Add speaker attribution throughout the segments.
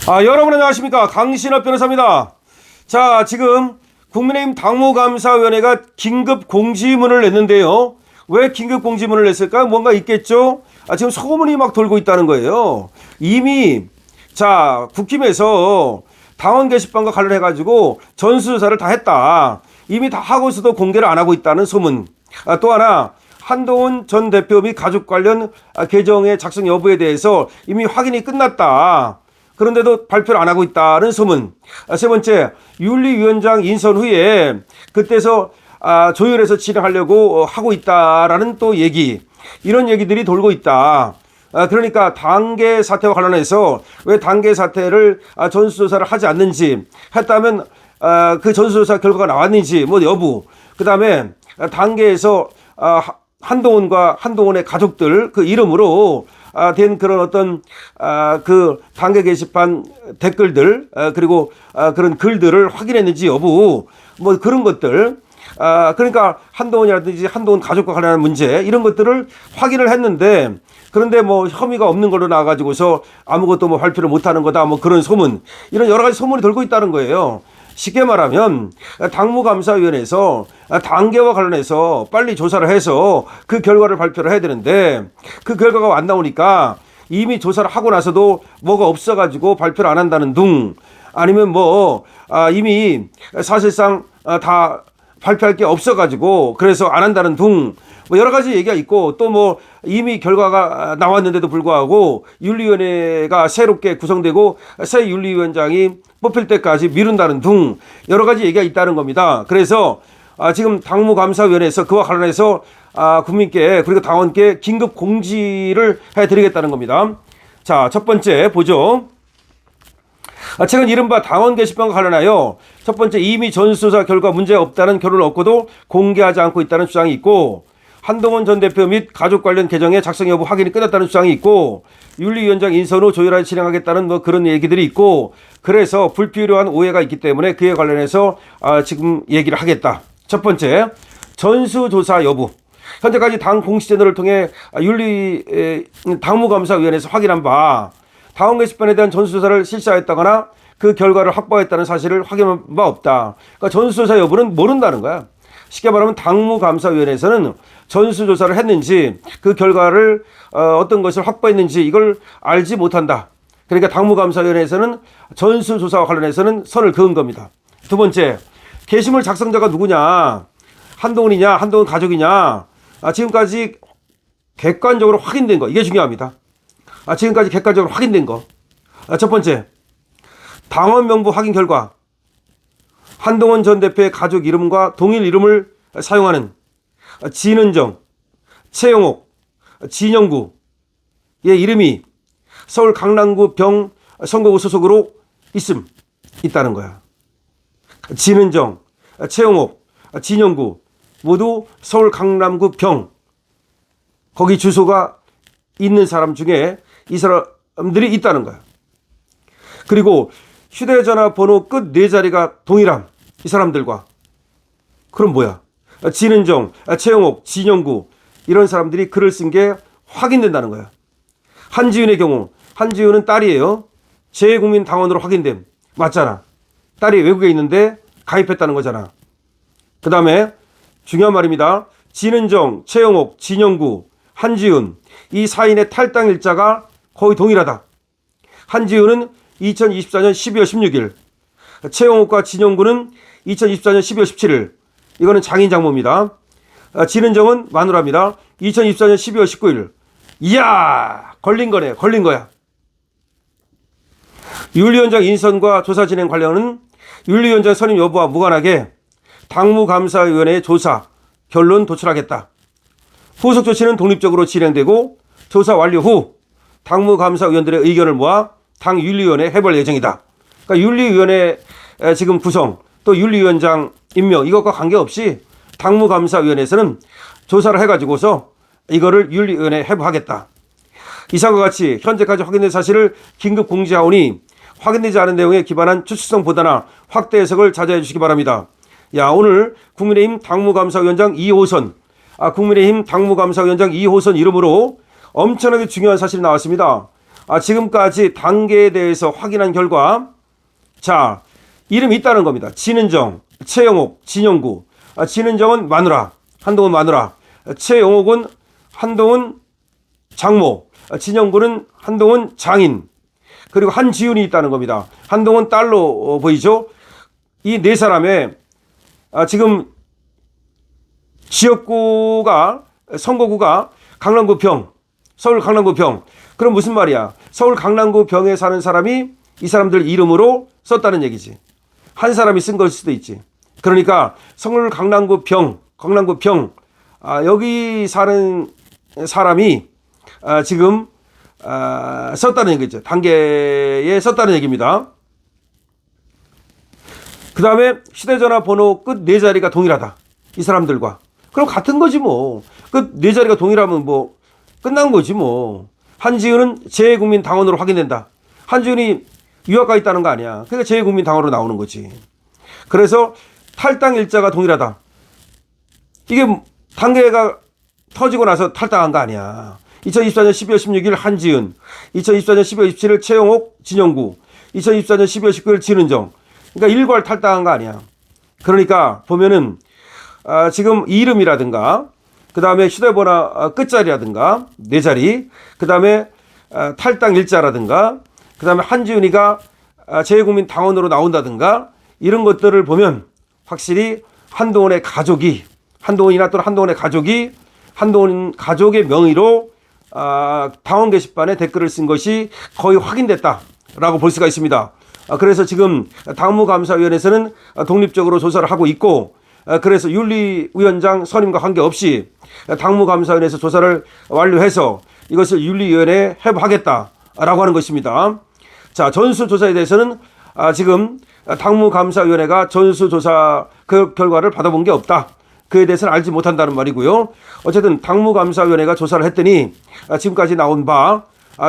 Speaker 1: 여러분 안녕하십니까, 강신업 변호사입니다. 자, 지금 국민의힘 당무감사위원회가 긴급 공지문을 냈는데요. 왜 긴급 공지문을 냈을까? 뭔가 있겠죠. 지금 소문이 막 돌고 있다는 거예요. 이미 국힘에서 당원 게시판과 관련해 가지고 전수조사를 다 했다. 이미 다 하고서도 공개를 안 하고 있다는 소문. 또 하나, 한동훈 전 대표 및 가족 관련 계정의 작성 여부에 대해서 이미 확인이 끝났다. 그런데도 발표를 안 하고 있다는 소문. 세 번째, 윤리위원장 인선 후에 그때서 조율해서 진행하려고 하고 있다라는 또 얘기. 이런 얘기들이 돌고 있다. 그러니까 당계 사태와 관련해서 왜 당계 사태를 전수조사를 하지 않는지, 했다면 그 전수조사 결과가 나왔는지 뭐 여부, 그 다음에 당계에서 한동훈과 한동훈의 가족들 그 이름으로 된 그런 어떤 그 당계 게시판 댓글들, 그리고 그런 글들을 확인했는지 여부, 뭐 그런 것들. 그러니까 한동훈이라든지 한동훈 가족과 관련한 문제, 이런 것들을 확인을 했는데, 그런데 뭐 혐의가 없는 걸로 나와가지고서 아무것도 뭐 발표를 못하는 거다, 뭐 그런 소문, 이런 여러 가지 소문이 돌고 있다는 거예요. 쉽게 말하면 당무감사위원회에서 당계와 관련해서 빨리 조사를 해서 그 결과를 발표를 해야 되는데, 그 결과가 안 나오니까 이미 조사를 하고 나서도 뭐가 없어가지고 발표를 안 한다는 둥, 아니면 뭐 이미 사실상 다 발표할 게 없어가지고 그래서 안 한다는 둥, 뭐 여러 가지 얘기가 있고, 또 뭐 이미 결과가 나왔는데도 불구하고 윤리위원회가 새롭게 구성되고 새 윤리위원장이 뽑힐 때까지 미룬다는 둥, 여러 가지 얘기가 있다는 겁니다. 그래서 지금 당무감사위원회에서 그와 관련해서 국민께, 그리고 당원께 긴급 공지를 해드리겠다는 겁니다. 자, 첫 번째 보죠. 최근 이른바 당원 게시판과 관련하여 첫 번째, 이미 전수조사 결과 문제가 없다는 결론을 얻고도 공개하지 않고 있다는 주장이 있고, 한동훈 전 대표 및 가족 관련 계정의 작성 여부 확인이 끝났다는 주장이 있고, 윤리위원장 인선 후 조율하여 진행하겠다는 뭐 그런 얘기들이 있고, 그래서 불필요한 오해가 있기 때문에 그에 관련해서 지금 얘기를 하겠다. 첫 번째, 전수조사 여부. 현재까지 당 공식 채널을 통해 당무감사위원회에서 확인한 바, 당원 게시판에 대한 전수조사를 실시하였다거나 그 결과를 확보했다는 사실을 확인한 바 없다. 그러니까 전수조사 여부는 모른다는 거야. 쉽게 말하면 당무감사위원회에서는 전수조사를 했는지, 그 결과를 어떤 것을 확보했는지 이걸 알지 못한다. 그러니까 당무감사위원회에서는 전수조사와 관련해서는 선을 그은 겁니다. 두 번째, 게시물 작성자가 누구냐, 한동훈이냐 한동훈 가족이냐, 지금까지 객관적으로 확인된 거, 이게 중요합니다. 지금까지 객관적으로 확인된 거. 첫 번째, 당원 명부 확인 결과 한동훈 전 대표의 가족 이름과 동일 이름을 사용하는 진은정, 최영옥, 진영구의 이름이 서울 강남구 병 선거구 소속으로 있다는 거야. 진은정, 최영옥, 진영구 모두 서울 강남구 병, 거기 주소가 있는 사람 중에 이 사람들이 있다는 거야. 그리고 휴대전화 번호 끝 4자리가 동일함, 이 사람들과. 그럼 뭐야? 진은정, 최영옥, 진영구, 이런 사람들이 글을 쓴 게 확인된다는 거야. 한지윤의 경우, 한지윤은 딸이에요. 재외국민당원으로 확인됨. 맞잖아. 딸이 외국에 있는데 가입했다는 거잖아. 그 다음에 중요한 말입니다. 진은정, 최영옥, 진영구, 한지윤, 이 사인의 탈당 일자가 거의 동일하다. 한지윤은 2024년 12월 16일, 최영옥과 진영구는 2024년 12월 17일. 이거는 장인 장모입니다. 진은정은 마누라입니다. 2024년 12월 19일. 이야, 걸린 거네. 걸린 거야. 윤리위원장 인선과 조사 진행 관련은 윤리위원장 선임 여부와 무관하게 당무감사위원회의 조사 결론 도출하겠다. 후속 조치는 독립적으로 진행되고 조사 완료 후 당무감사위원들의 의견을 모아 당 윤리위원회에 해볼 예정이다. 그러니까 윤리위원회 지금 구성, 또 윤리위원장 임명, 이것과 관계없이 당무감사위원회에서는 조사를 해가지고서 이거를 윤리위원회에 해부하겠다. 이상과 같이 현재까지 확인된 사실을 긴급 공지하오니 확인되지 않은 내용에 기반한 추측성 보다나 확대 해석을 자제해 주시기 바랍니다. 야, 오늘 국민의힘 당무감사위원장 2호선, 국민의힘 당무감사위원장 2호선 이름으로 엄청나게 중요한 사실이 나왔습니다. 지금까지 단계에 대해서 확인한 결과, 자, 이름이 있다는 겁니다. 진은정, 최영옥, 진영구. 진은정은 마누라, 한동훈 마누라. 최영옥은 한동훈 장모, 진영구는 한동훈 장인. 그리고 한지훈이 있다는 겁니다. 한동훈 딸로 보이죠. 이 네 사람의 지금 지역구가, 선거구가 강남구 병, 서울 강남구 병. 그럼 무슨 말이야? 서울 강남구 병에 사는 사람이 이 사람들 이름으로 썼다는 얘기지. 한 사람이 쓴 걸 수도 있지. 그러니까 서울 강남구 병, 여기 사는 사람이 지금 썼다는 얘기죠. 단계에 썼다는 얘기입니다. 그 다음에 휴대전화 번호 끝 네 자리가 동일하다. 이 사람들과. 그럼 같은 거지 뭐. 끝 네 자리가 동일하면 뭐 끝난 거지 뭐. 한지훈은 재외국민당원으로 확인된다. 한지훈이 유학 가 있다는 거 아니야. 그러니까 재외국민당원으로 나오는 거지. 그래서 탈당 일자가 동일하다. 이게 단계가 터지고 나서 탈당한 거 아니야. 2024년 12월 16일 한지은, 2024년 12월 27일 최영옥, 진영구, 2024년 12월 19일 진은정. 그러니까 일괄 탈당한 거 아니야. 그러니까 보면은 지금 이름이라든가 그 다음에 휴대번호 끝자리라든가 네 자리, 그 다음에 탈당 일자라든가 그 다음에 한지은이가 재외국민 당원으로 나온다든가 이런 것들을 보면 확실히 한동훈의 가족이, 한동훈이나 또는 한동훈의 가족이 한동훈 가족의 명의로 당원 게시판에 댓글을 쓴 것이 거의 확인됐다라고 볼 수가 있습니다. 그래서 지금 당무감사위원회에서는 독립적으로 조사를 하고 있고, 그래서 윤리위원장 선임과 관계없이 당무감사위원회에서 조사를 완료해서 이것을 윤리위원회에 회부하겠다라고 하는 것입니다. 자, 전수조사에 대해서는 지금 당무감사위원회가 전수조사 그 결과를 받아본 게 없다. 그에 대해서는 알지 못한다는 말이고요. 어쨌든 당무감사위원회가 조사를 했더니 지금까지 나온 바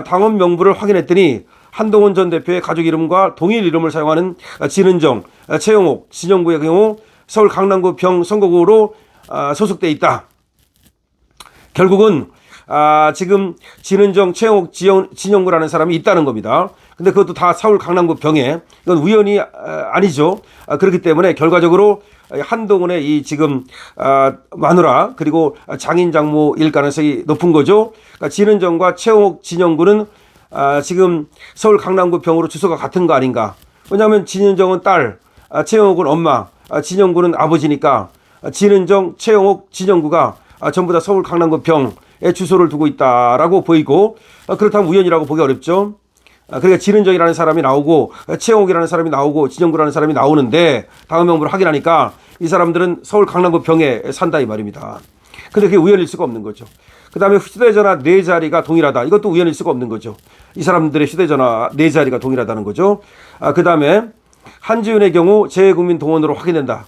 Speaker 1: 당원 명부를 확인했더니 한동훈 전 대표의 가족 이름과 동일 이름을 사용하는 진은정, 최영옥, 진영구의 경우 서울 강남구 병 선거구로 소속돼 있다. 결국은 지금 진은정, 최영옥, 진영구라는 사람이 있다는 겁니다. 근데 그것도 다 서울 강남구 병에, 이건 우연이 아니죠. 그렇기 때문에 결과적으로 한동훈의 이 지금 마누라 그리고 장인 장모일 가능성이 높은 거죠. 그러니까 진은정과 최영옥, 진영구는 지금 서울 강남구 병으로 주소가 같은 거 아닌가. 왜냐하면 진은정은 딸, 최영옥은 엄마, 진영구는 아버지니까 진은정, 최영옥, 진영구가 전부 다 서울 강남구 병에 주소를 두고 있다라고 보이고, 그렇다면 우연이라고 보기 어렵죠. 그러니까 진은정이라는 사람이 나오고 최영옥이라는 사람이 나오고 진영구라는 사람이 나오는데 당원 명부를 확인하니까 이 사람들은 서울 강남구 병에 산다 이 말입니다. 근데 그게 우연일 수가 없는 거죠. 그 다음에 휴대전화 네 자리가 동일하다. 이것도 우연일 수가 없는 거죠. 이 사람들의 휴대전화 네 자리가 동일하다는 거죠. 그 다음에 한지훈의 경우 재외국민 동원으로 확인된다.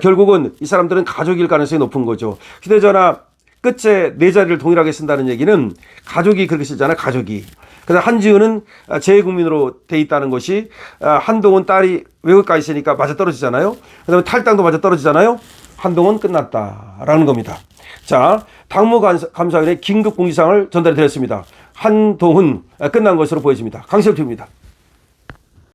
Speaker 1: 결국은 이 사람들은 가족일 가능성이 높은 거죠. 휴대전화 끝에 네 자리를 동일하게 쓴다는 얘기는 가족이 그렇게 쓰잖아요. 가족이. 그래서 한지훈은 재외국민으로 돼 있다는 것이 한동훈 딸이 외국 가 있으니까 맞아떨어지잖아요. 그다음에 탈당도 맞아떨어지잖아요. 한동훈 끝났다라는 겁니다. 자, 당무감사위원회 긴급 공지사항을 전달해 드렸습니다. 한동훈 끝난 것으로 보여집니다. 강시혁 TV입니다.